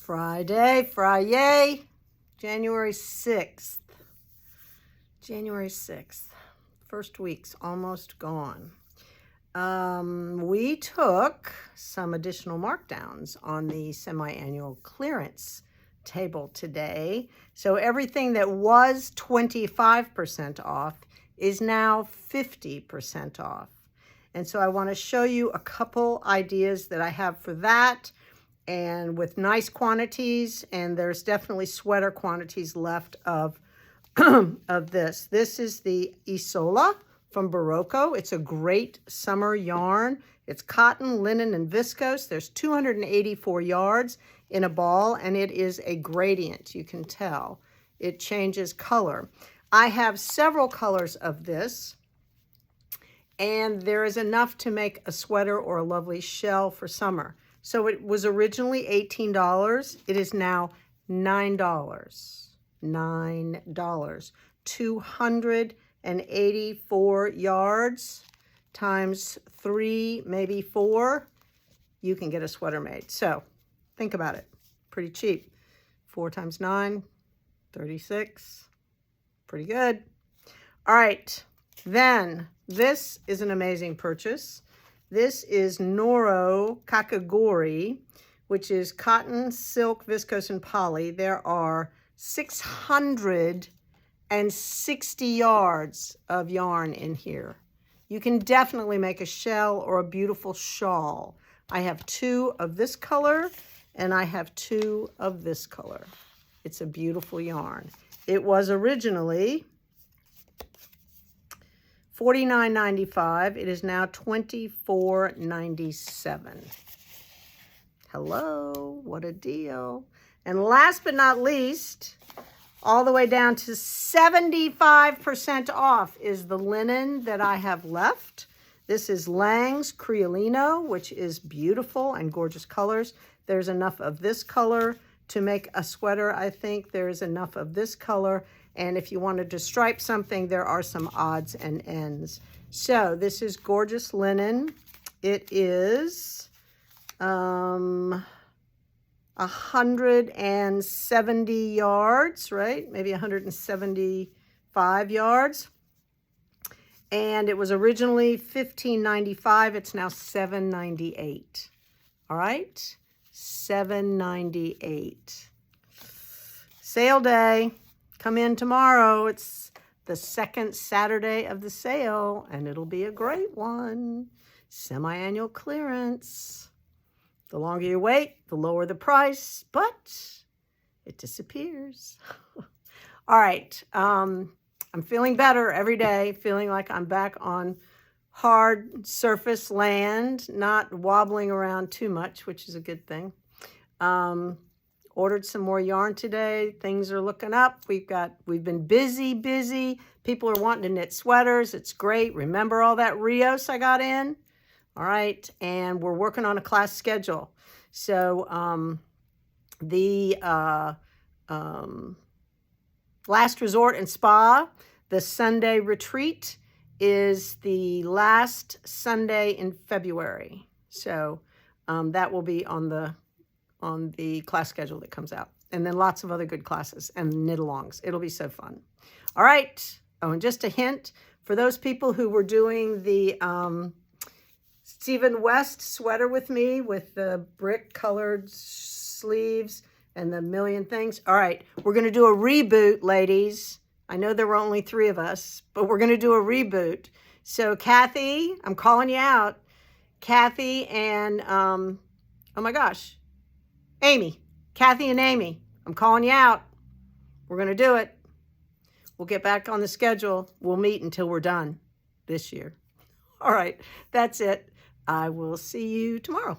Friday, January 6th. January 6th. First week's almost gone. We took some additional markdowns on the semi-annual clearance table today. So everything that was 25% off is now 50% off. And so I want to show you a couple ideas that I have for that, and with nice quantities, and there's definitely sweater quantities left of of this. This is the Isola from Barocco. It's a great summer yarn. It's cotton, linen, and viscose. There's 284 yards in a ball, and it is a gradient. You can tell. It changes color. I have several colors of this, and there is enough to make a sweater or a lovely shell for summer. So it was originally $18. It is now $9. $9. 284 yards times 3, maybe 4. You can get a sweater made. So think about it. Pretty cheap. 4 times 9, 36. Pretty good. All right. Then this is an amazing purchase. This is Noro Kakagori, which is cotton, silk, viscose, and poly. There are 660 yards of yarn in here. You can definitely make a shell or a beautiful shawl. I have 2 of this color, and I have 2 of this color. It's a beautiful yarn. It was originally $49.95. It is now $24.97. Hello, what a deal. And last but not least, all the way down to 75% off is the linen that I have left. This is Lang's Creolino, which is beautiful and gorgeous colors. There's enough of this color to make a sweater, I think. There's enough of this color. And if you wanted to stripe something, there are some odds and ends. So this is gorgeous linen. It is 170 yards, right? Maybe 175 yards. And it was originally $15.95. It's now $7.98. All right? $7.98. Sale day. Come in tomorrow. It's the second Saturday of the sale, and it'll be a great one. Semi-annual clearance. The longer you wait, the lower the price, but it disappears. All right. I'm feeling better every day, feeling like I'm back on hard surface land, not wobbling around too much, which is a good thing. Ordered some more yarn today. Things are looking up. We've been busy. People are wanting to knit sweaters. It's great. Remember all that Rios I got in? All right. And we're working on a class schedule. So the Last Resort and Spa, the Sunday retreat, is the last Sunday in February. So that will be on the class schedule that comes out. And then lots of other good classes and knit-alongs. It'll be so fun. All right. Oh, and just a hint, for those people who were doing the Stephen West sweater with me with the brick-colored sleeves and the million things. All right. We're going to do a reboot, ladies. I know there were only 3 of us, but we're going to do a reboot. So, Kathy, I'm calling you out. Kathy and, oh my gosh, Amy. Kathy and Amy, I'm calling you out. We're going to do it. We'll get back on the schedule. We'll meet until we're done this year. All right, that's it. I will see you tomorrow.